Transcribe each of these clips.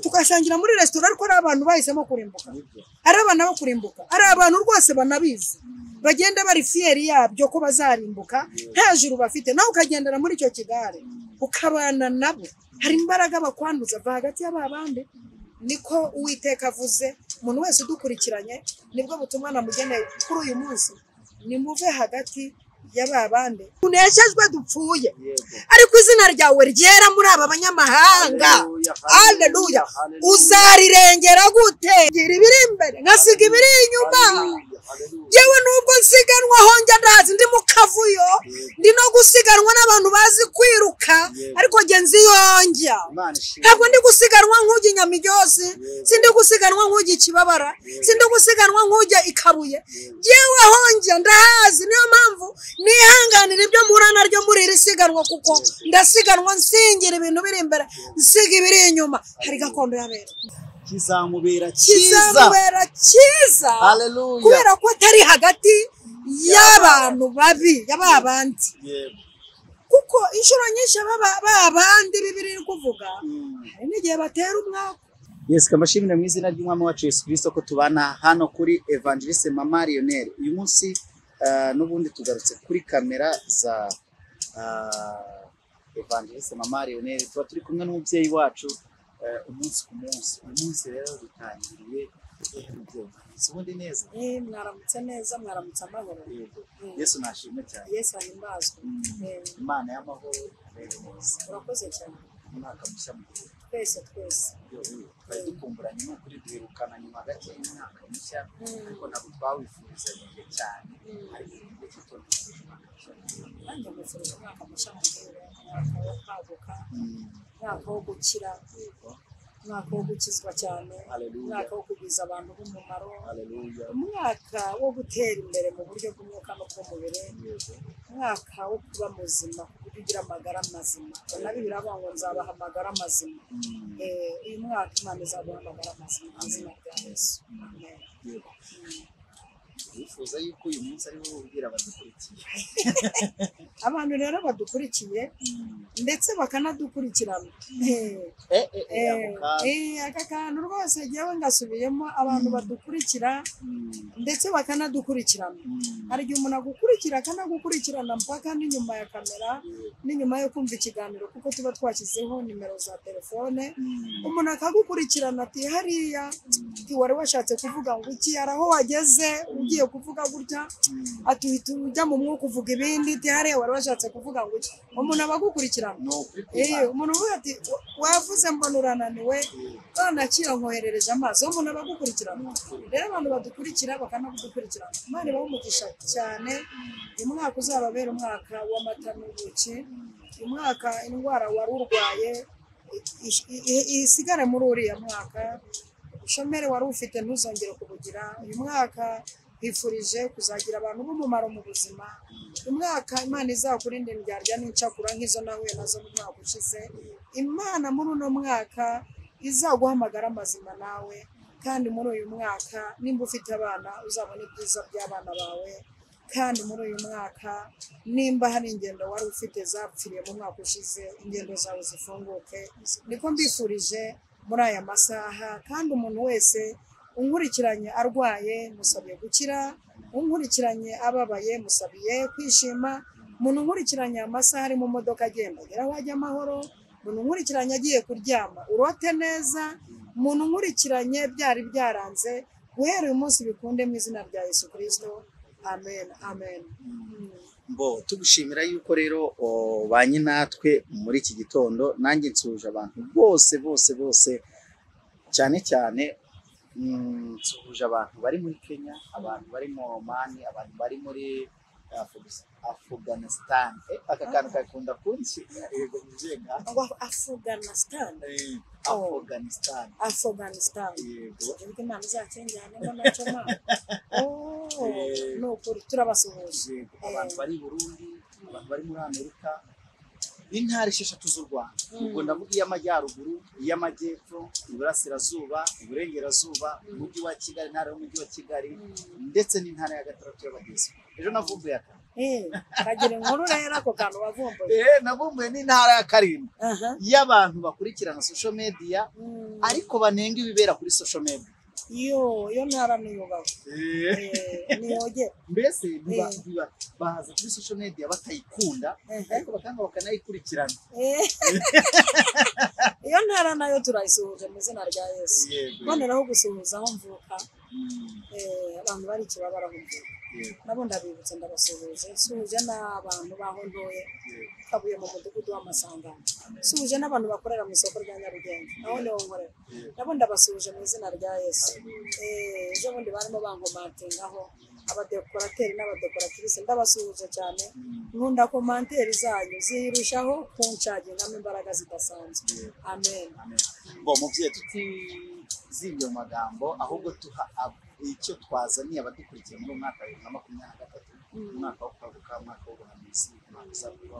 tugashangira muri restaurant ariko ari abantu bahisemo kurimbuka, ari abana bo kurimbuka, ari abantu rwose banabizi bagenda bari fieri yabyo ko bazarimbuka hejuru bafite, nawe ukagendera muri icyo kigare ukabana nabo, hari imbaraga bakwanduza hagati y'ababandi. Niko Uwiteka avuze. Umuntu wese udukurikiranye nibwo butumwa namugeneye kuri uyu munsi, nimuve hagati y'ababandi tuneshejwe dupfuye, ariko izina ryawe ryera muri aba banyamahanga. Haleluya. Uzarirengera gute? Gira ibiri imbere ngasiga ibiri inyuma. Yewe nubwo nsiganwa honjya ndazi ndi mu kavuyo, ndi no gusiganwa n'abantu bazi kwiruka, ariko genzi yonjya ntabwo ndi gusiganwa nk'ujya Nyamiryose, sindi gusiganwa nk'ujya Kibabara, sindi gusiganwa nk'ujya Ikabuye. Yewe honjya ndahazi, niyo mpamvu nihanganira ibyo mpura naryo muri iri siganwa, kuko ndasiganwa nsingira ibintu biri imbere nsiga ibiri inyuma. Hari gakondo yabera kizamubera cyiza. Haleluya. Kubera ko atari hagati y'abantu babi y'ababandi, kuko inshuro nyinshi babandi bibiri kuvuga hari n'igihe batera umwaka. Yes, kamashimire mu izina ry'Umwami wacu Yesu Kristo ko tubana hano kuri Evangeliste Mama Lionel. Uyu munsi n'ubundi tugarutse kuri kamera za Evangeliste Mama Lionel, tuba turi kumwe n'umubyeyi wacu umunsi ku munsi. Uyu munsi rero dutangiriye ubundi neza. Mwaramutse neza, mwaramutse amahoro. Yesu nashimwe cyane. Yesu ahimbazwe. Imana y'amahoro. Urakoze cyane. Umwaka mushya mugihe twese bari dukumburanye n'ukuri duherukana nyuma gake y'umwaka mushya, ariko ntabwo twawifurizanye cyane, ariko igihe cy'itondo nanjye mufurije umwaka mushya muhire, umwaka wo kwaguka, umwaka wo gukira, umwaka wo gukizwa cyane, umwaka wo kugwiza abantu b'umumaro, umwaka wo gutera imbere mu buryo bw'umwuka no bw'umubiri, umwaka wo kuba muzima, kugira amagara mazima. Nabi biravuga ngo nzabaha amagara mazima. Uyu mwaka Imana izabaha amagara mazima mu izina rya Yesu. Amen. Wifuza yuko uyu munsi ari wowe ubwira abadukurikiye? Abantu rero badukurikiye ndetse bakanadukurikirana. Aka kantu rwose jyewe ngasubiyemo, abantu badukurikira ndetse bakanadukurikirana. Hari igihe umuntu agukurikira akanagukurikirana mpaka n'inyuma ya kamera, n'inyuma yo kumva ikiganiro, kuko tuba twashyizeho nimero za telefone. Umuntu akagukurikirana ati hariya wari washatse kuvuga ngo iki, hari aho wageze ugiye kuvuga gutya, atuhita ujya mu mwuka uvuga ibindi, ati hariya wari washatse kuvuga ngo iki. Umuntu abagukurikirana. Umuntu uvuga ati wavuze mbona urananiwe, nakira nkoherereje amazi. Umuntu abagukurikirana. Rero abantu badukurikira bakanagukurikirana, Imana ibahe umugisha cyane. Uyu mwaka uzababera umwaka w'amata n'ubuki, uyu mwaka indwara wari urwaye isigare muri uriya mwaka, ubushomeri wari ufite ntuzongere kubugira. Uyu mwaka bifurije kuzagira abantu b'umumaro mu buzima. Uyu mwaka Imana izakurinde indyarya n'incakura nk'izo nahuye nazo mu mwaka ushize. Imana muri uno mwaka izaguhamagara amazima nawe, kandi muri uyu mwaka nimba ufite abana uzabona ibyiza by'abana bawe, kandi muri uyu mwaka nimba hari ingendo wari ufite zapfiriye mu mwaka ushize, ingendo zawe zifunguke. Niko mbifurije muri aya masaha. Kandi umuntu wese unkurikiranye arwaye musabiye gukira, unkurikiranye ababaye musabiye kwishima, umuntu unkurikiranye amasaha ari mu modoka agenda agera aho ajya amahoro, umuntu unkurikiranye agiye kuryama urote neza, umuntu unkurikiranye byari byaranze, guhera uyu munsi bikunde mu izina rya Yesu Kristo. Amen. Amen. Mbo tugushimira yuko rero banye natwe muri iki gitondo. Nanjye nsuje abantu bose cyane cyane nsuje abantu bari muri Kenya, abantu bari mu Oman, abantu bari muri Afghanistan. Aka kantu kakunda kunshi yego mujenga Afghanistan yego Imana izacenjane n'amacoma. No kuri turabasuhuje abantu bari Burundi, abantu bari muri Amerika, intara 6 z'u Rwanda. Ubwo ndavuga iy'amajyaruguru, iy'amajyepfo, iburasirazuba, iburengerazuba, umujyi wa Kigali, intara y'umujyi wa Kigali, ndetse n'intara ya gatandatu y'Abagesera. Ejo navumbuye aka kagira inkuru rero ako kantu wavumbuye. nabumbuye n'intara ya Karindwi Aha. y'abantu bakurikirana social media ariko banenga ibibera kuri social media. Iyo ntara niyubaho. Niyogera. Mbese bahaza kuri social media batayikunda ariko bakanga bakanayikurikirana. Iyo ntara nayo turayisuhuje mu izina rya Yesu. Boneraho gusuhuza aho mvuka. Abantu bari Kibabara aho mvuka. Nabo ndabibutse ndabasuhuje. Suhuje n'abantu baho ntoye kabuye mu mudugudu w'Amasangano. Suhuje n'abantu bakorera mu isoko rya Nyarugenge. Naho niho nkorera. Nabo ndabasuhuje mu izina rya Yesu. Ejo bundi barimo bankomantingaho abadekorateri n'abadekoratrice ndabasuhuje cyane. Nkunda komanteri zanyu zirushaho kunshagingamo imbaraga zidasanzwe. Amen. Ngo muvye tutizibyo magambo ahubwo tuha icyo twazaniye abadukurikiye muri umwaka wa 2023 umwaka wo kwaguka umwaka w'ubuhanuzi umwaka uzabwirwa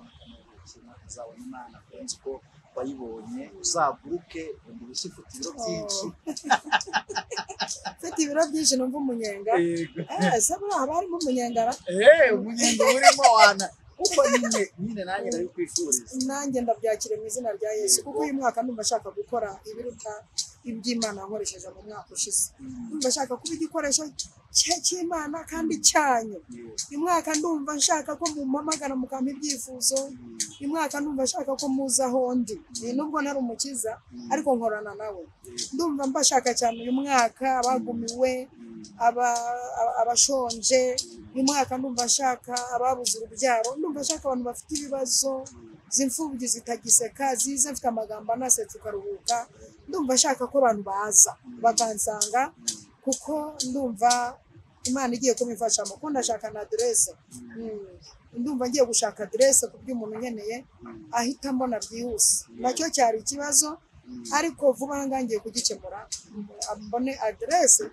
umwaka uzabona Imana kenshi ko wayibonye uzaguruke undi usifite ibiro byinshi. Fite ibiro byinshi numva umunyenga. Sabura abari mu munyengara. Umunyenga urimo wana kuko nyine nanjye nari kwifuriza. Nanjye ndabyakire mu izina rya Yesu kuko uyu mwaka ndumva ashaka gukora ibiruta iby'Imana nkoresheje mu mwaka ushize. Ndumva ashaka kuba igikoresho cy'Imana kandi cyanyu. Uyu mwaka ndumva nshaka ko mumpamagara mukampa ibyifuzo. Uyu mwaka ndumva ashaka ko muza hondi. Nubwo ntari umukiza ariko nkorana nawe. Ndumva mbashaka cyane uyu mwaka abagumiwe abashonje. Uyu mwaka ndumva nshaka ababuze urubyaro. Ndumva nshaka abantu bafite ibibazo z'imfubyi zitagiseka zize mfite amagambo anasetsa ukaruhuka. Ndumva nshaka ko abantu baza bakansanga kuko ndumva Imana igiye kumifashamo ko ndashaka na adresse. Ndumva ngiye gushaka adresse ku by'umuntu nkeneye ahita mbona byihuse. Nacyo cyari ikibazo ariko vuba ngangiye kugikemura mbone adresse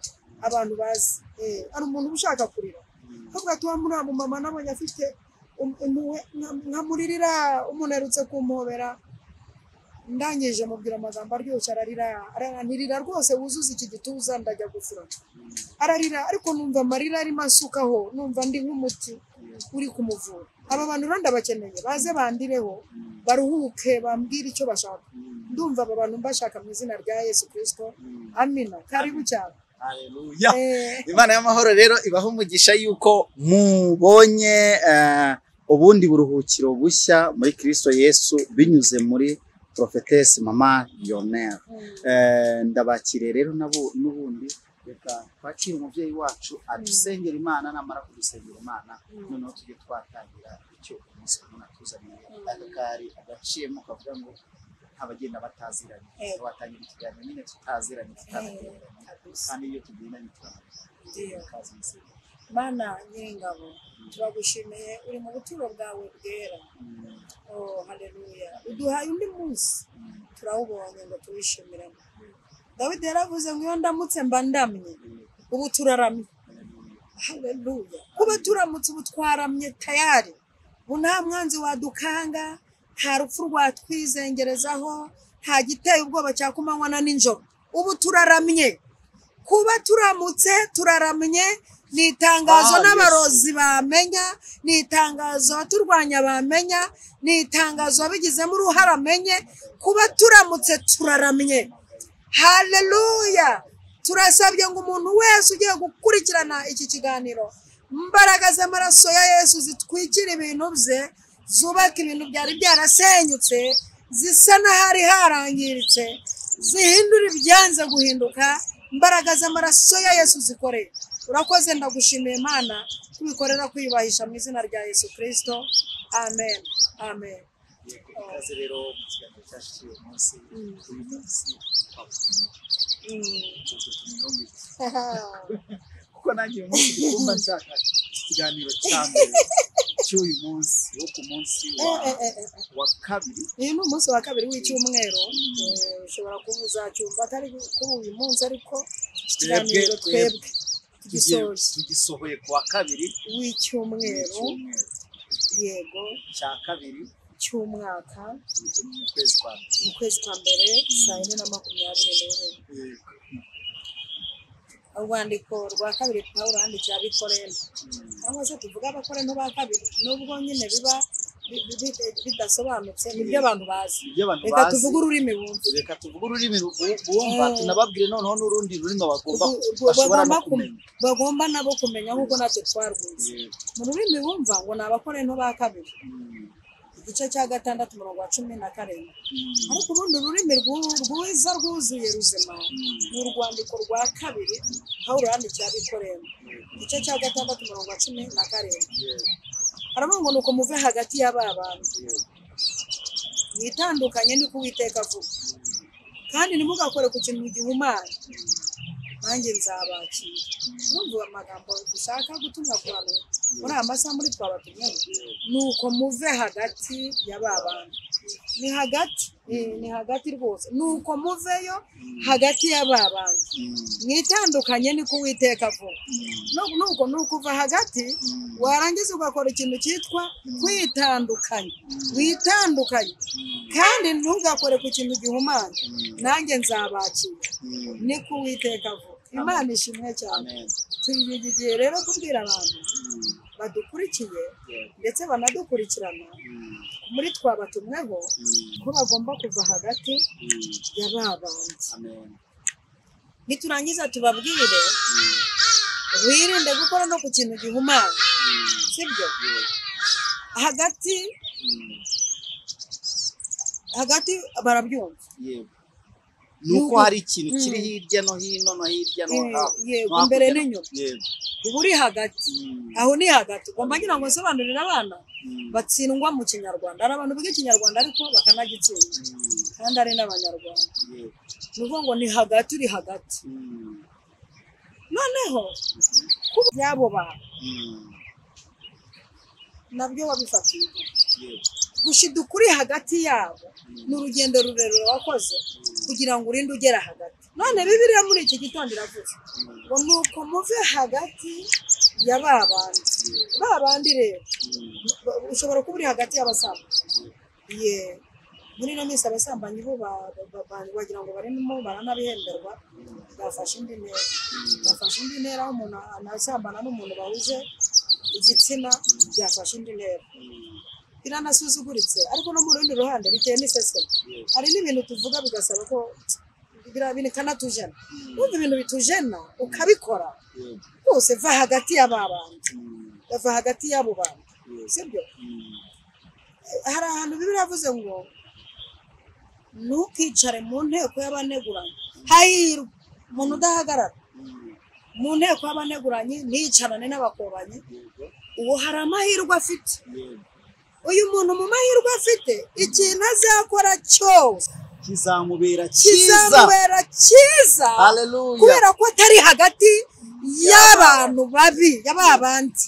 abantu bazi. Ari umuntu ushaka kurira kavuga tuwa muri abo mama nabonye afite nkamuririra umuntu arutse kumpobera ndangije mubwira amagambo aryoshye aranirira rwose wuzuza iki gituza ndajya gufura ararira ariko numva amarira ari masukaho numva ndi nk'umuti uri kumuvura. Aba bantu randabakeneye baze bandireho baruhuke bambwira icyo bashaka. Ndumva aba bantu mbashaka mu izina rya Yesu Kristo. Amina. Karibu cyane. Haleluya. Imana y'amahoro rero ibaho umugisha yuko mubonye ubundi buruhukiro bushya muri Kristo Yesu binyuze muri Prophetess Mama Lionel. Ndabakire rero n'ubundi reka twakire umuvyeyi wacu adusengera Imana namara kudusengera Imana noneho tujye twatangira icyo umunsi natuzaniye akakari agaciyemo kavuga ngo abagenda bataziranye batangira ikiganiro nyine tutaziranye kandi iyo tugenda nitwaza Mana nyingabo turagushimiye uri mu buturo bwawe bwera. Haleluya. Uduhaye undi munsi turawubonye ngo tuwishimire. Dawidi yaravuze ngo iyo ndamutse mba ndamye ubu turaramye. Haleluya. Kuba turamutse ubu twaramye tayari. Ubu nta mwanzi wadukanga, nta rupfu rwatwizengerezaho, nta giteye ubwoba cyakumanywa na ninjoro. Ubu turaramye. Kuba turamutse turaramye ni itangazo n'abarozi bamenya, ni itangazo abaturwanya bamenya, ni itangazo abigizemo uruhare amenye. Kuba turamutse turaramye. Haleluya. Turasabye ngo umuntu wese ugiye gukurikirana iki kiganiro imbaraga z'amaraso ya Yesu zitwikira ibintu bye, zubaka ibintu byari byarasenyutse, zisa n'ahari harangiritse, zihindura ibyanze guhinduka. Imbaraga z'amaraso ya Yesu zikoreye. Urakoze ndagushimiye Mana kubikorera kwiyubahisha mu izina rya Yesu Kristo. Amen. Amen. Ikaze rero mu kiganiro cyacu cy'uyu munsi kuko nanjye uyu munsi ndikumva nshaka ikiganiro cya mbere cy'uyu munsi wo ku munsi wa kabiri. Uyu ni umunsi wa kabiri w'icyumweru. Ushobora kubuzacyumva atari kuri uyu munsi ariko ikiganiro twebwe tugisohoye ku wa kabiri w'icyumweru. Yego. Cya kabiri cy'umwaka mu kwezi kwa mbere 4:24. Urwandiko rwa kabiri Pawulo yandikira Abikorente. cyangwa se tuvuga abakora nto ba kabiri nubwo nyine biba bidasobanutse nibyo abantu bazi. Reka tuvuge ururimi bumva tunababwire noneho n'urundi rurimi bashobora no kumenya, bagomba nabo kumenya nk'uko natwe twarwize. Mu rurimi bumva ngo ni abakora nto ba kabiri, igice cya 6:17. Ariko ubundi ururimi rwiza rwuzuye ruzima ni urwandiko rwa kabiri Pawulo yandikiye Abikorinto, igice cya 6:17. Aravuga ngo nuko muve hagati y'aba bantu mwitandukanye niko Uwiteka avuga, kandi ntimugakore ku kintu gihumanye, nanjye nzabakira. Urumva amagambo dushaka gutumwa ku bantu muri aya masaha muri twabatumye, nuko muve hagati y'aba bantu. Ni hagati rwose, nuko muveyo hagati y'aba bantu mwitandukanye niko Uwiteka avuga. Nuko uva hagati warangiza ugakora ikintu cyitwa kwitandukanya, witandukanye kandi ntugakore ku kintu gihumanye, nanjye nzabakira niko Uwiteka avuga. Imana ishimwe cyane. Tugiye rero kubwira abantu badukurikiye ndetse banadukurikirana muri twabatumweho ko bagomba kuva hagati y'ababandi. Niturangiza tubabwire wirinde gukora no ku kintu gihumanye, sibyo? Hagati barabyumva, nuko hari ikintu kiri hirya no hino no hirya no yego imbere n'inyuma, ubu uri hagati, aho ni hagati. Ugomba ngira ngo nsobanurire abana batsindwa mu Kinyarwanda. Hari abantu biga Ikinyarwanda ariko bakanagitsinda kandi ari n'Abanyarwanda. Nuvuga ngo ni hagati, uri hagati. Noneho kuba byabo bantu nabyo wabifatiye, gushiduka uri hagati yabo ni urugendo rurerure wakoze kugira ngo urinde ugera hagati. None Bibiliya muri iki gitondo iravuze ngo nuko muve hagati y'ababandi. Rero ushobora kuba uri hagati y'abasambanyi. Muri ino minsi abasambanyi bo wagira ngo barimo baranabihemberwa, bafashe indi ntera, aho umuntu anasambana n'umuntu bahuje igitsina byafashe indi ntera. Biranasuzuguritse, ariko no mu rundi ruhande biteye n'iseseme. Hari n'ibintu tuvuga bigasaba ko bikanatujena. Wumva ibintu bitujena ukabikora rwose, va hagati y'ababandi, va hagati y'abo bantu, sibyo? Hari ahantu Bibiliya yavuze ngo ntukicare mu nteko y'abaneguranye. Hahirwa umuntu udahagarara mu nteko y'abaneguranye ntiyicarane n'abakobanyi. Uwo hari amahirwe afite. Uyu muntu mu mahirwe afite, ikintu azakora cyose kizamubera cyiza, kubera ko atari hagati y'abantu babi, y'ababandi.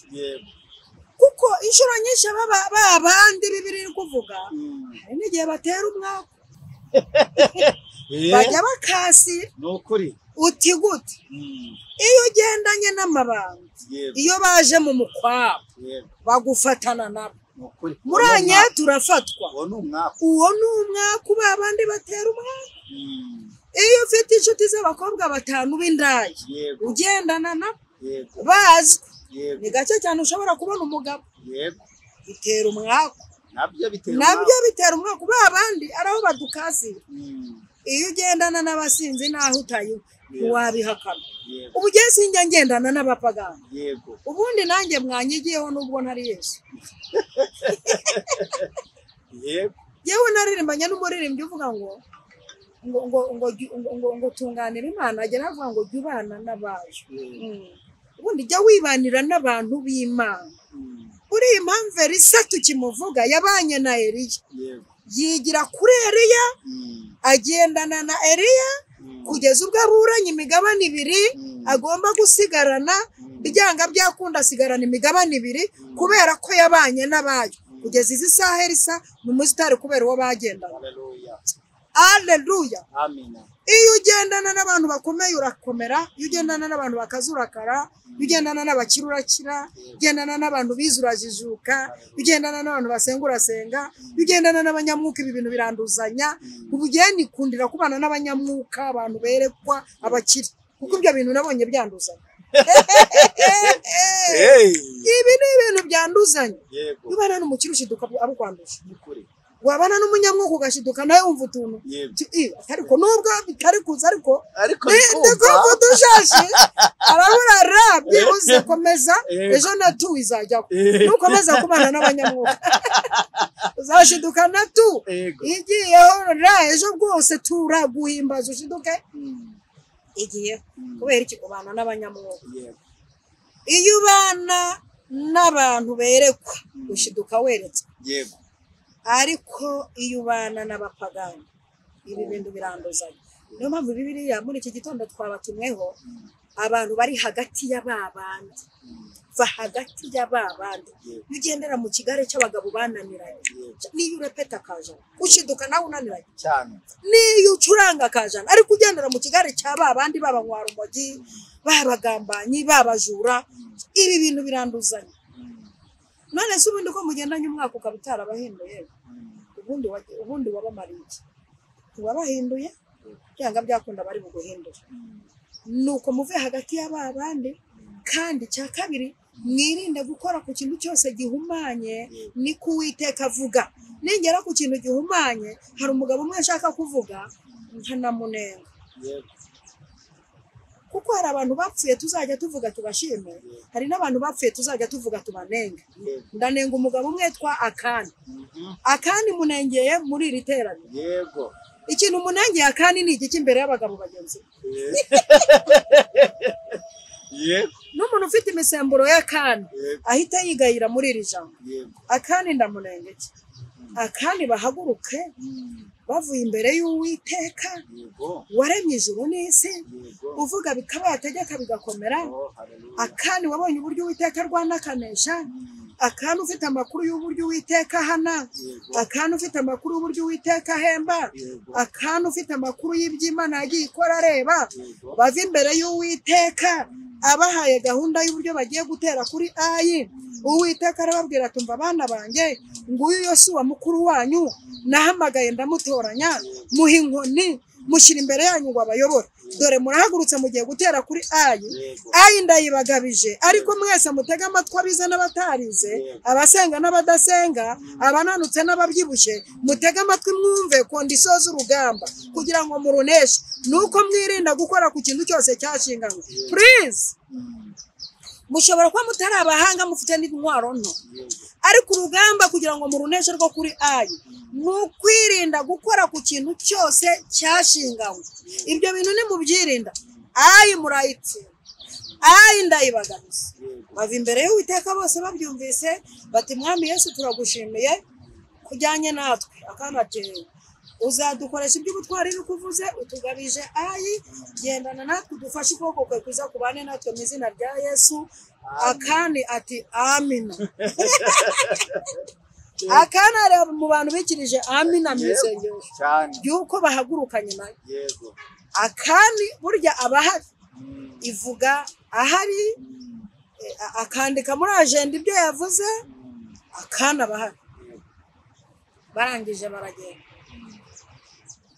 Kuko inshuro nyinshi babandi Bibiliya iri kuvuga hari n'igihe batera umwaku bajya bakasira. Nukuri uti gute? Iyo ugendanye n'amabandi, iyo baje mu mukwabo bagufatana nabo, muranye turafatwa. Uwo ni umwaku babandi batera umwaku. Iyo ufite inshuti z'abakobwa 5 b'indaya ugendana nabo bazwi, ni gake cyane ushobora kubona umugabo. Bitera umwaku, nabyo bitera umwaku. Babandi araho badukasira. Iyo ugendana n'abasinzi naho utayo wabihakana. Ubu giye sinjya ngendana n'abapagani. Ubundi nanjye mwanyigiyeho nubwo ntari Yesu. Yewe naririmbanye n'umuririmbyi uvuga ngo tunganira Imana, agera avuga ngo jya ubana n'abaje. Ubundi jya wibanira n'abantu b'Imana. Uri impamvu Elisa tukimuvuga yabanye na Eliya, yigira kuri Eliya, agendana na Eliya kugeza ubwo aburanye imigabane 2 agomba gusigarana. Byanga byakunda asigarana imigabane 2 kubera ko yabanye n'abayo kugeza izi saha Elisa mu musitari kubera uwo bagendana. Haleluya, amina. Iyo ugendana n'abantu bakomeye urakomera, iyo ugendana n'abantu bakazurakara, iyo ugendana n'abakiri urakira, ugendana n'abantu bize urajijuka, ugendana n'abantu basenga urasenga, ugendana n'abanyamwuka. Ibi bintu biranduzanya. Ubugeni kundira kubana n'abanyamwuka, abantu berekwa, abakiri, kuko ibyo bintu nabonye byanduzanya. ibi ni ibintu byanduzanye yego ubana n'umukire ushiduka abukwandusha nikuri wabana n'umunyamwuka ugashiduka nawe wumva utuntu ariko nubwo bitari kuza ariko ndiko dushashi arabura rabye uze komeza ejo natu izajyaho nukomeza kubana n'abanyamwuka uzashiduka natu igiyeho ra ejo bwose turaguhimbaza ushiduke igiye kubera iki kubana n'abanyamwuka iyo ubana n'abantu berekwa ushiduka weretse yego ariko iyo ubana n'abapagani ibi bintu biranduzanya niyo mpamvu Bibiliya muri iki gitondo twabatumweho abantu bari hagati y'ababandi va hagati y'ababandi ugendera mu kigare cy'abagabo bananiranye niyo urepeta kajana ushiduka nawe unaniranye cyane niyo ucuranga kajana ariko ugendera mu kigare cy'ababandi babanywara umogi babagambanyi babajura ibi bintu biranduzanya none se ubundi ko mugendanye umwaka ukaba utarabahinduye ubundi wabamariye iki ntiwabahinduye byanga byakunda bari buguhindura nuko muve hagati y'ababandi kandi cya kabiri mwirinde gukora ku kintu cyose gihumanye ni kuwiteka avuga ningera ku kintu gihumanye hari umugabo umwe ashaka kuvuga nkanamunenga kuko hari abantu bapfuye tuzajya tuvuga tubashime hari n'abantu bapfuye tuzajya tuvuga tubanenge ndanenga umugabo umwe twa akani munengeye muri iri teraniro yego ikintu munengeye akani ni igiki imbere y'abagabo bagenzi yego n'umuntu ufite imisemburo y'akani ahita yigayira muri iri jambo akani ndamunengeye akani bahaguruke bavuye imbere y'Uwiteka waremye ijuru n'isi uvuga bikaba yategeka bigakomera akani wabonye uburyo Uwiteka rwanakanesha akani ufite amakuru y'uburyo Uwiteka hana akani ufite amakuru y'uburyo Uwiteka hemba akani ufite amakuru y'iby'Imana yagiye ikora areba bava imbere y'Uwiteka abahaye gahunda y'uburyo bagiye gutera kuri ayi Uwiteka arababwira tumva abana banjye nguyu Yosuwa mukuru wanyu nahamagaye ndamutoranya muha inkoni mushyira imbere yanyu ngo abayobore dore murahagurutse mugiye gutera kuri ayi ndayibagabije ariko mwese mutega amatwi abize n'abatarize abasenga n'abadasenga abananutse n'ababyibushye mutega amatwi mwumve kondisiyo z'urugamba kugira ngo muruneshe nuko mwirinda gukora ku kintu cyose cyashinganywe please mushobora kuba mutari abahanga mufite n'intwaro nto ariko urugamba kugira ngo muruneshe rwo kuri ayi nukwirinda gukora ku kintu cyose cyashinganywe ibyo bintu ni mubyirinda ayi murayitsinda ayi ndayibagamiza bava imbere y'Uwiteka bose babyumvise bati mwami Yesu turagushimiye kujyanye natwe akanatewe uzadukoresha iby'ubutwari n'ukuvuze utugabije ayi gendana natwe udufashe ukuboko kwe kuza kubane natwe mu izina rya Yesu akani ati amina akana rero mu bantu bikirije amina mu isengero yuko bahagurukanye nayo yego akani burya abahari ivuga ahari akandika muri agenda ibyo yavuze akana bahari barangije baragenda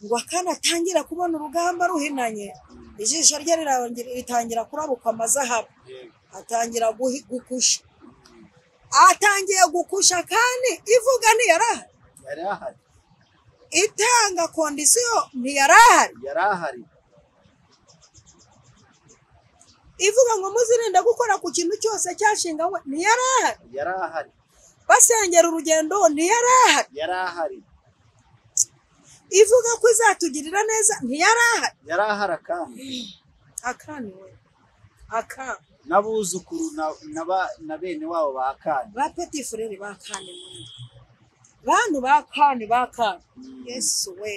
ngo akana atangira kubona urugamba ruhinanye ijisho rye ritangira kurabuka amazahabu atangira gukusha atangiye gukusha kandi ivuga ntiyarahari itanga kondisiyo ntiyarahari ivuga ngo muzirinde gukora ku kintu cyose cyashinganywe ntiyarahari basengera urugendo ntiyarahari ivuga ko izatugirira neza ntiyarahari akani we n'abuzukuru na bene wabo ba Akani ba petit frere ba Akani bantu ba Akani Yesu we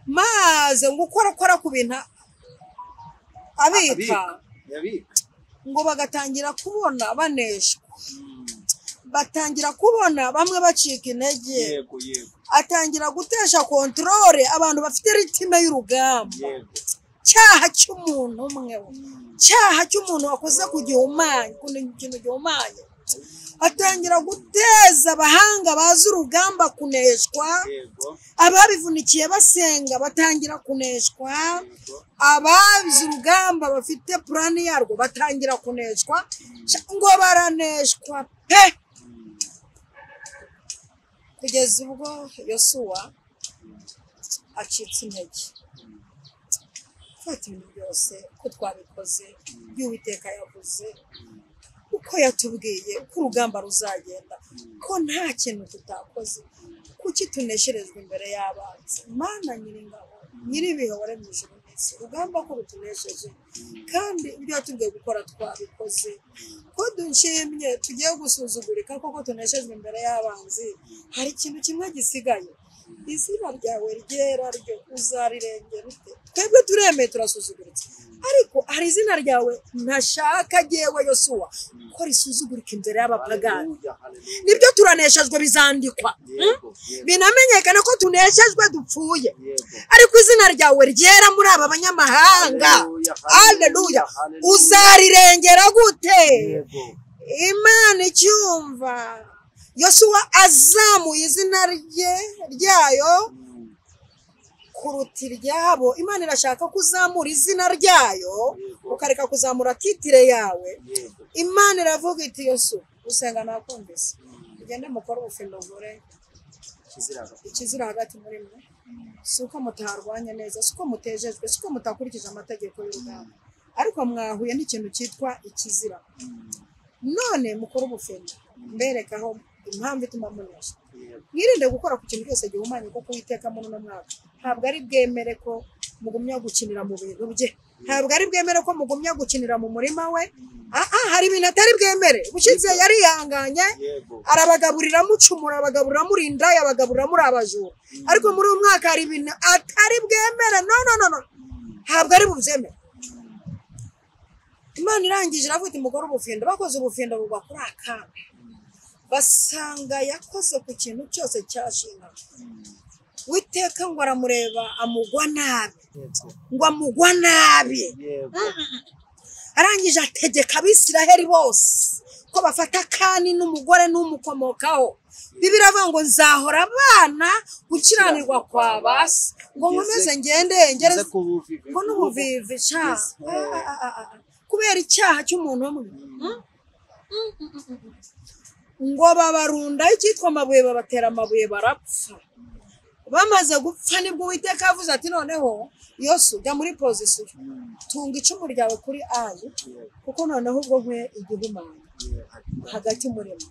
maze ngo ukora ku bintu abika ngo bagatangira kubona baneshwa batangira kubona bamwe bacika intege atangira gutesha kontrole abantu bafite ritime y'urugamba cyaha cy'umuntu umwe cyaha cy'umuntu wakoze ku gihumanye ku kintu gihumanye atangira guteza abahanga bazi urugamba kuneshwa, ababivunikiye basenga batangira kuneshwa, abazi urugamba bafite purani yarwo batangira kuneshwa, ngo baraneshwa pe, kugeza ubwo Yosuwa acitse intege. Fata ibintu byose ko twabikoze, y'Uwiteka yavuze, uko yatubwiye ko urugamba ruzagenda, ko nta kintu tutakoze, kuki tunesherezwa imbere y'abanzi. Mana Nyiringabo, Nyiribihe waremye ijuru n'isi, urugamba ko rutunesheje, kandi ibyo yatubwiye gukora twabikoze, ko dushimye tugiye gusuzugurika koko tuneshejwe imbere y'abanzi. Hari ikintu kimwe gisigaye, izina ryawe ryera ryo uzarirengera ute? Twebwe turemeye turasuzuguritse, ariko hari izina ryawe ntashaka jyewe Yosuwa ko risuzugurika imbere y'abapagani. Nibyo turaneshejwe, bizandikwa binamenyekana ko tuneshejwe dupfuye, ariko izina ryawe ryera muri aba banyamahanga, haleluya, uzarirengera gute? Imana icyumva Yosuwa azamuye izina ryayo kuruta iryabo. Imana irashaka kuzamura izina ryayo ukareka kuzamura titire yawe. Imana iravuga iti Yosuwa, usenga nakumvise, ugende mukore ubufindo ngore ikizira hagati muri mwe, si uko mutarwanya neza, si uko mutejejwe, si uko mutakurikije amategeko y'urugamba, ariko mwahuye n'ikintu cyitwa ikizira. None mukore ubufindo mberekaho impamvu ituma munesha. Mwirinde gukora ku kintu cyose gihumanye, kuko Uwiteka muri uno mwaka ntabwo ari bwemere ko mugumya gukinira mu bintu bye, ntabwo ari bwemere ko mugumya gukinira mu murima we. Hari ibintu atari bwemere. Bushize yarihanganye arabagaburira mucumura, abagaburira muri indaya, abagaburira muri abajura, ariko muri uyu mwaka hari ibintu atari bwemere. No, ntabwo ari bubyemere. Imana irangije iravuga umugore ubufindo, bakoze ubufindo bugwa kuri Akabu, basanga yakoze ku kintu cyose cyashinga. Uwiteka ngo aramureba amugwa nabi, ngo amugwa nabi. Arangije ategeka Abisiraheli bose ko bafata Akani n'umugore n'umukomokaho. Bibiliya iravuga ngo nzahora abana gukiranirwa kwa basi, ngo nkomeze ngende ngo n'ubuvivi kubera icyaha cy'umuntu umwe. Ngo babarunda icyitwa amabuye, babatera amabuye barapfa. Bamaze gupfa nibwo Uwiteka yavuze ati noneho Yosuwa jya muri pozisiyo, tunga icumu ryawe kuri Ayi, kuko noneho ubwo nkwe igihumanya hagati muri mwe,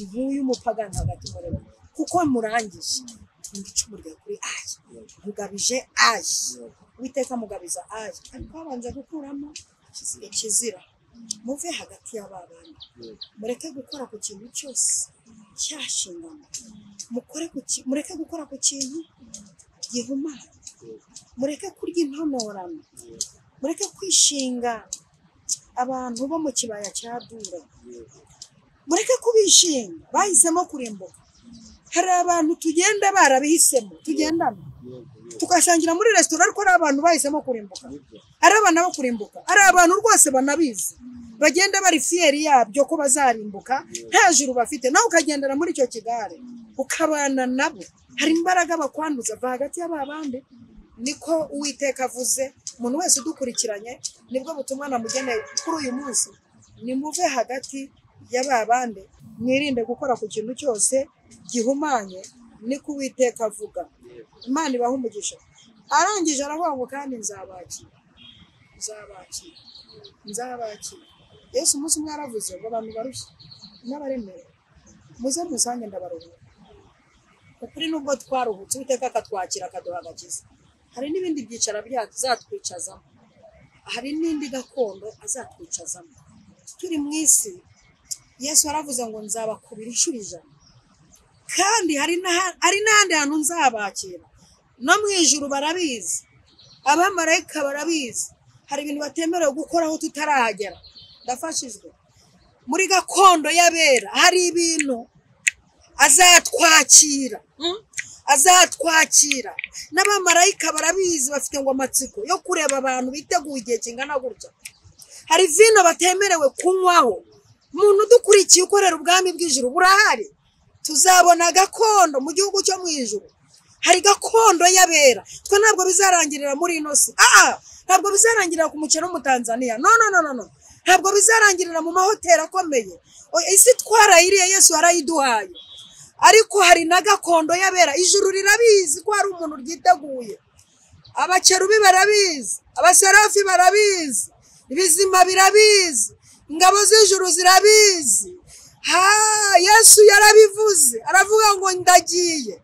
nk'uyu umupagani hagati muri mwe, kuko murangije. Tunga icumu ryawe kuri Ayi, mugabije Ayi. Uwiteka mugabiza Ayi, ariko babanje gukuramo ikizira. Muve hagati y'ababana, mureke gukora ku kintu cyose cyashingana, mureke gukora ku kintu gihumana, mureke kurya intonorano, mureke kwishinga abantu bo mu kibaya cya Dura, mureke kubishinga. Bahisemo kurimbuka. Hari abantu tugenda barabihisemo, tugendana tukasangira muri resitora, ariko ari abantu bahisemo kurimbuka, ari abana bo kurimbuka, ari abantu rwose banabizi, bagenda bari fiyeri yabyo ko bazarimbuka, nta juru bafite. Nawe ukagendera muri icyo kigare ukabana nabo, hari imbaraga bakwanduza. Va hagati y'ababandi, niko Uwiteka avuze. Umuntu wese udukurikiranye nibwo butumwa namugeneye kuri uyu munsi, nimuve hagati y'ababandi, mwirinde gukora ku kintu cyose gihumanye, niko Uwiteka avuga. Imana ibaha umugisha. Arangije aravuga ngo kandi nzabakira. Yesu umunsi umwe yaravuze ngo abantu barushye n'abaremerewe muze musange ndabaruhura. Ukuri nubwo twaruhutse Uwiteka akatwakira akaduha agakiza, hari n'ibindi byicaro azatwicazamo, hari n'indi gakondo azatwicazamo. Turi mu isi, Yesu yaravuze ngo nzabakubira inshuro 100, kandi hari n'ahandi hantu nzabakira. No mu ijuru barabizi, abamarayika barabizi, hari ibintu batemerewe gukoraho tutarahagera. Ndafashijwe muri gakondo y'abera, hari ibintu azatwakira. N'abamarayika barabizi, bafite ngo amatsiko yo kureba abantu biteguye igihe kingana gutya. Hari vino batemerewe kunywaho, umuntu udukurikiye ukorera ubwami bw'ijuru burahari. Tuzabona gakondo mu gihugu cyo mu ijuru. Hari gakondo y'abera. Twe ntabwo bizarangirira muri ino si. Ntabwo bizarangirira ku muceri mu Tanzania. No. Ntabwo bizarangirira mu mahoteli akomeye. Isi twarayiriye, Yesu yarayiduhaye. Ariko hari na gakondo y'abera. Ijuru rirabizi ko hari umuntu ryiteguye. Abakerubi barabizi, abaserafi barabizi, ibizima birabizi, ingabo z'ijuru zirabizi. Yesu yarabivuze, aravuga ngo ndagiye,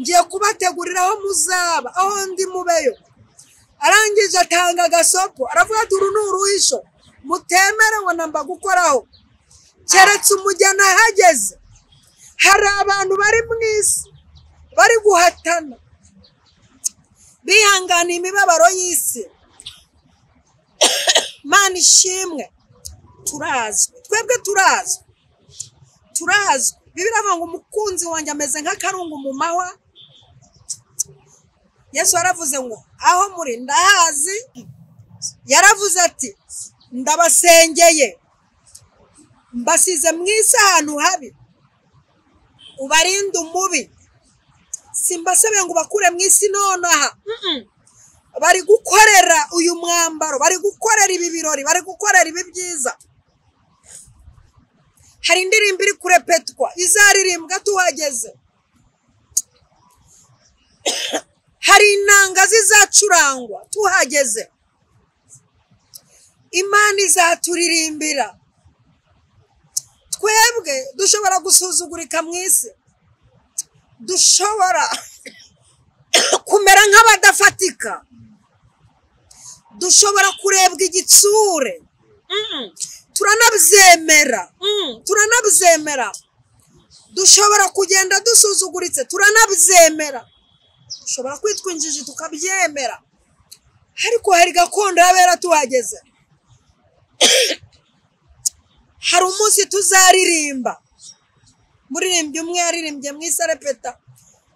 ngiye kubategurira aho muzaba, aho ndi mubeyo. Arangije atanga agasopo, aravuga ati uru ni uruhisho mutemerewe namba gukoraho keretse umugeni ahageze. Hari abantu bari mu isi bari guhatana bihangana imibabaro y'isi. Mana ishimwe, turazwi, twebwe turazwi. Bibiliya ivuga ngo umukunzi wanjye ameze nk'akarungu mu mahwa. Yesu yaravuze ngo aho muri ndahazi. Yaravuze ati ndabasengeye, mbasize mu isi ahantu habi, ubarinde umubi. Simbasabye ngo bakure mu isi nonaha. Bari gukorera uyu mwambaro, bari gukorera ibi birori, bari gukorera ibi byiza. Hari indirimbo iri kurepetwa izaririmbwa tuhageze. Hari inanga zizacurangwa tuhageze. Imana izaturirimbira. Twebwe dushobora gusuzugurika mu isi, dushobora kumera nk'abadafatika, dushobora kurebwa igitsure. Turanabyemera. Dushobora kugenda dusuzuguritse, turanabyemera. Dushobora kwitwa injiji tukabyemera. Ariko hari gakondo y'abera tuhageze. Hari umunsi tuzaririmba. Muririmbyi umwe yaririmbye mu isi arepeta,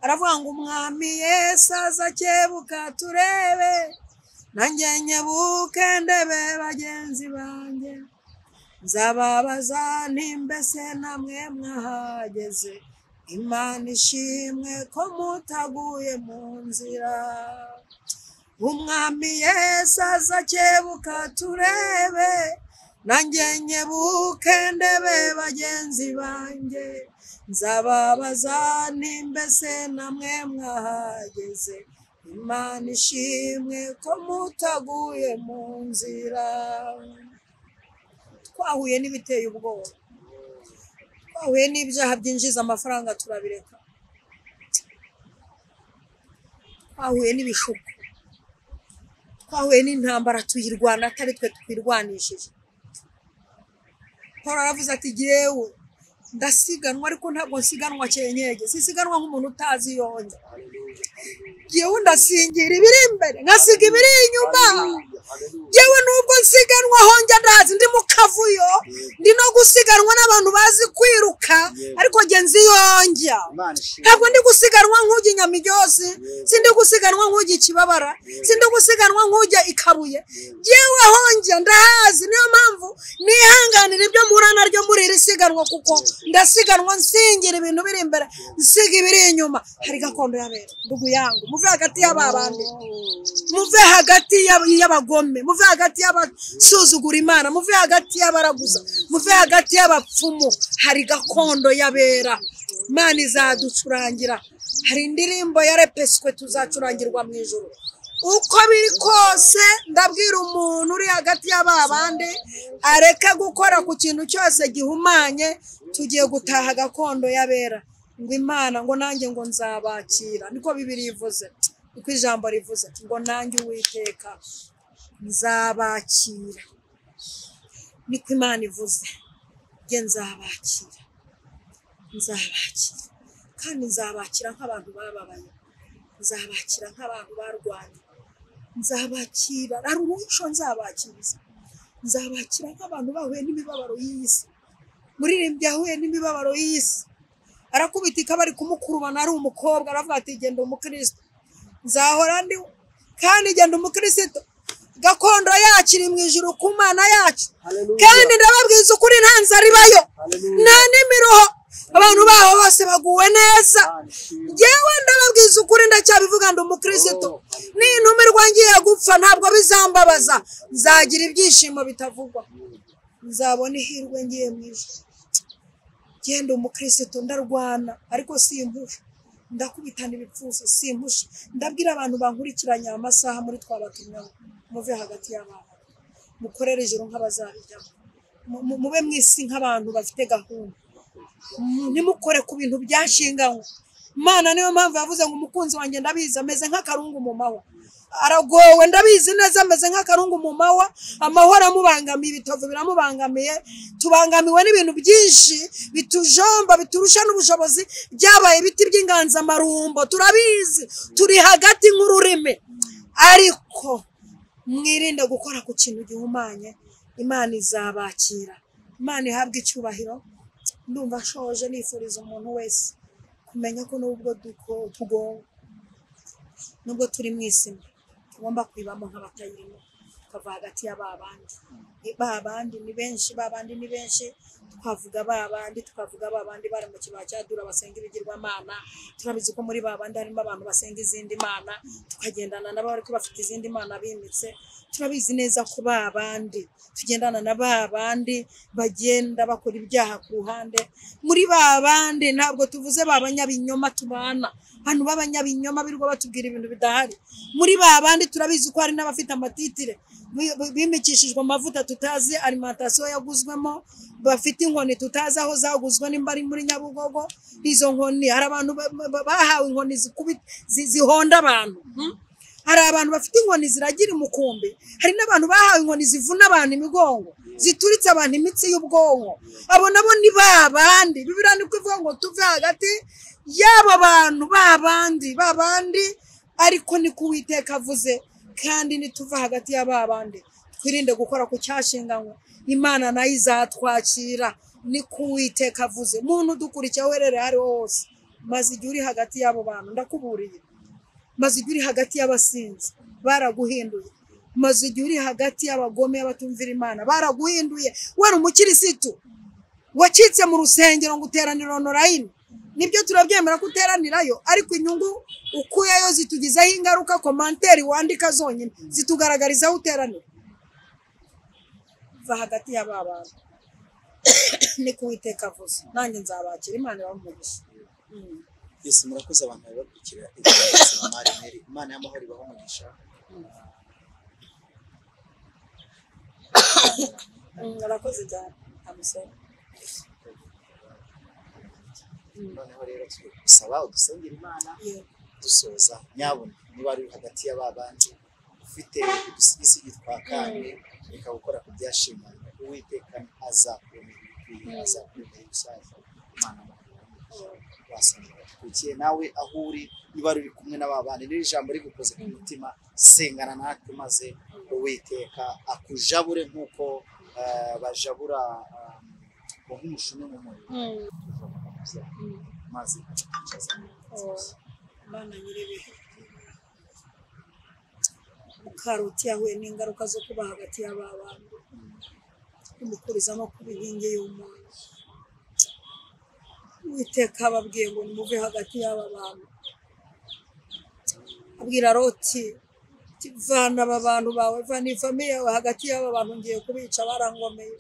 aravuga ngo umwami Yesu azakebuka turebe, nanjye nyebuke ndebe bagenzi banjye, nzababaza nti mbese namwe mwahageze. Imana ishimwe ko mutaguye mu nzira. Umwami Yesu azakebuka turebe, nanjye nyebuke ndebe bagenzi banjye, nzababaza nti mbese namwe mwahageze. Imana ishimwe ko mutaguye mu nzira. Twahuye n'ibiteye ubwoba, twahuye n'ibyaha byinjiza amafaranga turabireka, twahuye n'ibishuko, twahuye n'intambara tuyirwana atari twe twirwanishije. Paul aravuze ati jyewe ndasiganwa, ariko ntabwo nsiganwa cyenyege, sisiganwa nk'umuntu utazi yonge. Jyewe ndasingira ibiri imbere nkasiga ibiri inyuma. Jyewe nubwo nsiganwa honge ndazi ndi mu kavuyo, ndi no gusiganwa n'abantu bazi kwiruka, ariko jye nzi yonge. Ntabwo ndi gusiganwa nk'ujya Inyamiryose, sindi gusiganwa nk'ujya Ikibabara, sindi gusiganwa nk'ujya Ikabuye. Jyewe honge ndahazi, niyo mpamvu nihanganira ibyo mpura naryo muri iri siganwa, kuko ndasiganwa nsingira ibintu biri imbere, nsiga ibiri inyuma. Hari gakondo y'abera. Ndugu yangu, muve hagati y'ababandi, muve hagati y'abagome, muve hagati y'abasuzugura Imana, muve hagati y'abaraguza, muve hagati y'abapfumu. Hari gakondo y'abera. Imana izaducurangira. Hari indirimbo yarepeswe tuzacurangirwa mu ijuru. Uko biri kose ndabwira umuntu uri hagati y'ababandi areke gukora ku kintu cyose gihumanye. Tugiye gutaha gakondo y'abera. Ngo Imana ngo nanjye ngo nzabakira, niko Bibiliya ivuze, niko ijambo rivuze ngo nanjye Uwiteka nzabakira. Niko Imana ivuze, nge nzabakira kandi nzabakira nk'abantu bababaye, nzabakira nk'abantu barwanye, nzabakira ari uruhisho, nzabakira nk'abantu bahuye n'imibabaro y'isi. Muririmbyi yahuye n'imibabaro y'isi, arakubitika bari kumukurubana ari umukobwa, aravuga ati genda umukristo, nzahora ndi kandi genda umukristo. gakondo yacu iri mu ijuru ku Mana yacu kandi ndababwiza ukuri nta nzara ibayo nta n'imiruho abantu baho bose baguwe neza yewe ndababwiza ukuri ndacyabivuga ndi umukristo nintumirwa ngiye gupfa ntabwo bizambabaza nzagira ibyishimo bitavugwa nzabona ihirwe ngiye mu ijuru genda umukristo ndarwana ariko simpusha ndakubitana ibipfuso simpusha ndabwira abantu bankurikiranye amasaha muri twabatumyeho muve hagati y'abantu mukorere ijoro nk'abazabijyamo mube mwisi nk'abantu bafite gahunda nimukore ku bintu byashinganywe Imana niyo mpamvu yavuze ngo umukunzi wanjye ndabizi ameze nk'akarungu mu mahwa aragowe ndabizi neza ameze nk'akarungu mu mahwa amahoro amubangamiye ibitovu biramubangamiye tubangamiwe n'ibintu byinshi bitujomba biturusha n'ubushobozi byabaye ibiti by'inganzamarumbo turabizi turi hagati nk'ururimi ariko mwirinde gukora ku kintu gihumanye Imana izabakira Imana ihabwe icyubahiro ndumva nshoje nifuriza umuntu wese kumenya ko nubwo turi mu isi tugomba kwibamo nk'abatayirimo tukava hagati ya babandi ni benshi tukavuga babandi bari mu kibaya cya Dura basenga ibigirwamana turabizi ko muri babandi harimo abantu basenga izindi mana tukagendana nabo ariko bafite izindi mana bimitse turabizi neza ko babandi tugendana na babandi bagenda bakora ibyaha ku ruhande muri babandi ntabwo tuvuze babanyabinyoma tubana abantu b'abanyabinyoma birirwa batubwira ibintu bidahari muri babandi turabizi ko hari n'abafite amatitire bimikishijwe amavuta tutazi alimentation yaguzwemo bafite inkoni tutazi aho zaguzwe nimba ari muri Nyabugogo izo nkoni hari abantu bahawe inkoni zihonda abantu hari abantu bafite inkoni ziragira umukumbi hari n'abantu bahawe inkoni zivuna abantu imigongo zituritse abantu imitsi y'ubwonko abo nabo ni babandi Bibiliya ni kuvuga ngo tuve hagati y'aba bantu babandi ariko ni ku Uwiteka avuze kandi nituva hagati y'ababandi twirinde gukora ku cyashinganywe Imana nayo izatwakira ni ku Uwiteka avuze muntu dukurikiye werere hari hose maze igihe uri hagati y'abo bantu ndakuburiye maze igihe uri hagati y'abasinzi baraguhinduye maze igihe uri hagati y'abagome y'abatumvira Imana baraguhinduye wari umukirisitu wacitse mu rusengero ngo uteranira online nibyo turabyemera ko uteranirayo ariko inyungu ukuyeyo zitugizaho ingaruka komanteri wandika zonyine zitugaragariza aho uteranira va hagati y'abantu ni ku Uwiteka avuze nanjye nzabakira Imana ibamugisha Yesu murakoze abantu babakurikira Imana y'amahoro ibaho umugisha murakoze cyane amusaba noneho rero tugusaba udusengera Imana dusoza nyabona niba ari hagati y'ababandi ufite udusigisi twakanye reka gukora ku byashimanye Uwiteka azakwemera gusaza Imana wasanga kukiye nawe aho uri niba uri kumwe n'ababandi n'iri jambo rigukoze ku mutima sengana natwe maze Uwiteka akujabure nk'uko bajabura nk'umushumi mu muriro maze Imana nyiribihe Mukaroti yahuye n'ingaruka zo kuba hagati y'ababandi umukuriza no kuba inkingi y'umuntu Uwiteka ababwiye ngo nimuve hagati y'aba bantu abwira Loti vana aba bantu bawe vana ifamiye yawe hagati y'aba bantu ngiye kubica barangomeye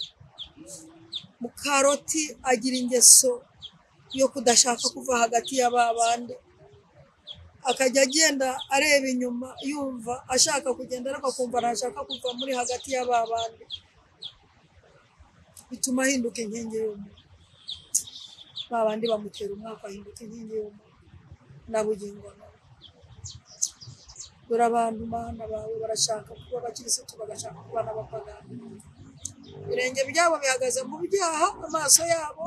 Mukaroti agira ingeso yo kudashaka kuva hagati y'ababandi akajya agenda areba inyuma yumva ashaka kugenda ariko akumva ntashaka kuva muri hagati y'ababandi bituma ahinduka inkingi y'umuntu babandi bamutera umwaka ahinduka inkingi y'umuntu nabugingo dore abantu Mana bawe barashaka kuba abakirisitu bagashaka kuba n'abapagani ibirenge byabo bihagaze mu byaha amaso yabo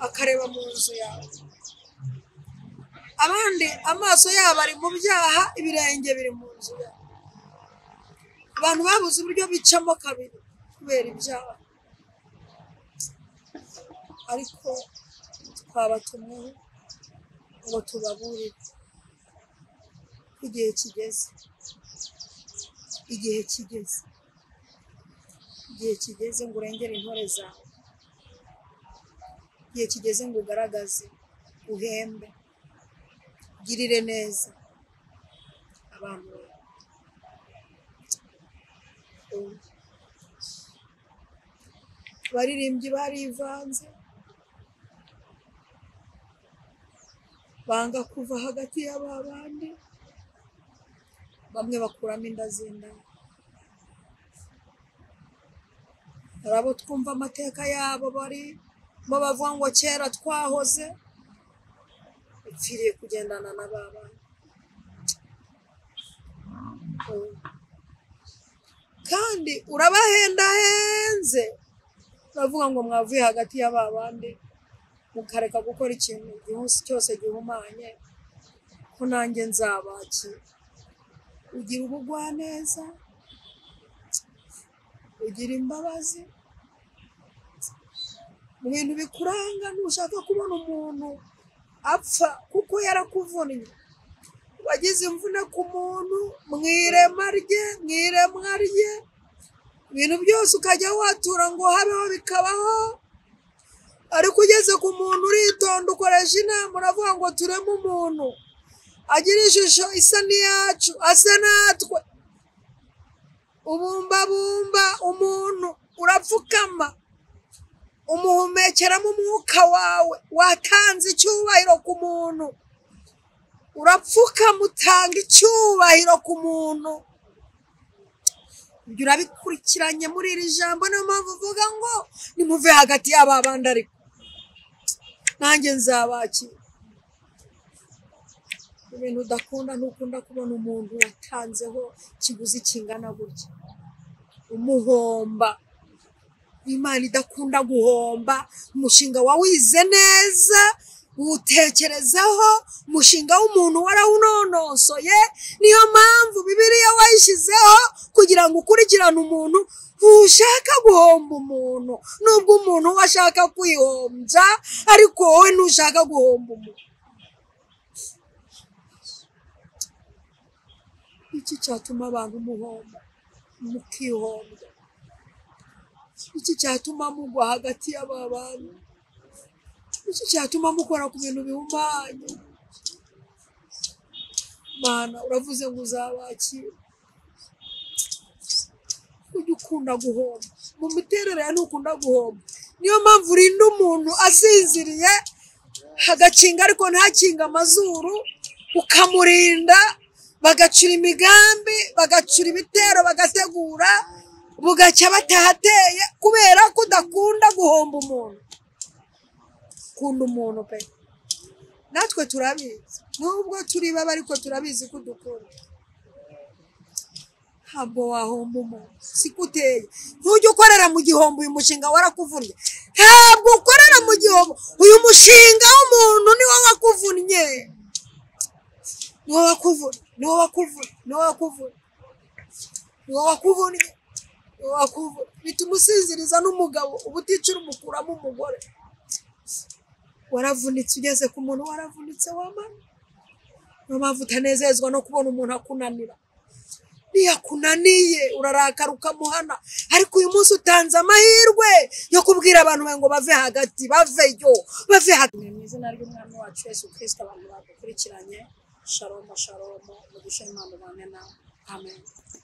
akareba mu nzu yawe abandi amaso yabo ari mu byaha ibirenge biri mu nzu yawe abantu babuze uburyo bicamo kabiri kubera ibyaha ariko twabatumwe ngo tubaburire igihe kigeze igihe kigeze, igihe kigeze ngo urengere intore zawe, igihe kigeze ngo ugaragaze, uhembe, ugirire neza abantu bawe. Abaririmbyi barivanze, banga kuva hagati y'aba bandi, bamwe bakuramo inda z'indaro. Hari abo twumva amateka yabo barimo bavuga ngo kera twahoze, bipfiriye kugendana na ba bandi. Kandi urabahendahenze, uravuga ngo mwavuye hagati y'aba bandi mukareka gukora ikintu cyose gihumanye, ko nanjye nzabakira. Ugira ubugwaneza, ugira imbabazi, mu bintu bikuranga ntushaka kubona umuntu apfa kuko yarakuvunnye. Wagize imvune ku muntu mw'iremwa rye, ibintu byose ukajya watura ngo habeho bikabaho, ariko ugeze ku muntu uritonda ukoresha inama, uravuga ngo tureme umuntu agira ishusho isa n'iyacu, asa natwe. Ubumbabumba umuntu, urapfukama umuhumekeramo umwuka wawe, watanze icyubahiro ku muntu, urapfukama utanga icyubahiro ku muntu. Ibyo urabikurikiranye muri iri jambo, niyo mpamvu uvuga ngo nimuve hagati y'aba bandi, ariko nanjye nzabakira. Ibintu udakunda, ntukunda kubona umuntu watanzeho ikiguzi kingana gutya, umuhomba. Imana idakunda guhomba. Umushinga wawize neza, uwutekerezaho, umushinga w'umuntu warawunonosoye. Niyo mpamvu Bibiliya wayishyizeho kugira ngo ukurikirane umuntu. Ntushaka guhomba umuntu, nubwo umuntu we ashaka kwihombya, ariko wowe ntushaka guhomba umuntu. Iki cyatuma abantu muhomba, mukihombya. Iki cyatuma mugwa hagati y'aba bantu. Iki cyatuma mukora ku bintu bihumanye. Mana, uravuze ngo uzabakira. Ujye ukunda guhomba, mu miterere ya ntukunda guhomba. Niyo mpamvu urinda umuntu asinziriye hagakinga ariko ntakinga amazuru, ukamurinda, bagacura imigambi, bagacura ibitero, bagategura, bugacya batahateye, kubera ko udakunda guhomba umuntu. Kunda umuntu pe. Natwe turabizi, nubwo turi baba ariko turabizi ko dukunda. Ntabwo wahomba umuntu, siko uteye. Ntujye ukorera mu gihombo, uyu mushinga warakuvunnye. Ntabwo ukorera mu gihombo, uyu mushinga w'umuntu ni wowe wakuvunnye. Ni wowe wakuvunnye, ni wowe wakuvunnye, ni wowe wakuvunnye, ni wowe wakuvunnye, ni wowe wakuvunnye. Bituma usinziriza n'umugabo, uba uticira umukuramo umugore. Waravunitse, ugeze ku muntu waravunitse wamara. Niyo mpamvu utanezezwa no kubona umuntu akunanira. Niyakunaniye urarakara ukamuhana, ariko uyu munsi utanze amahirwe yo kubwira abantu ngo bave hagati, baveyo, bave hagati. Mu izina ry'Umwami wacu Yesu Kristo, abantu badukurikiranye, shalom shalom, umugisha w'Imana ubane nawe. Amen.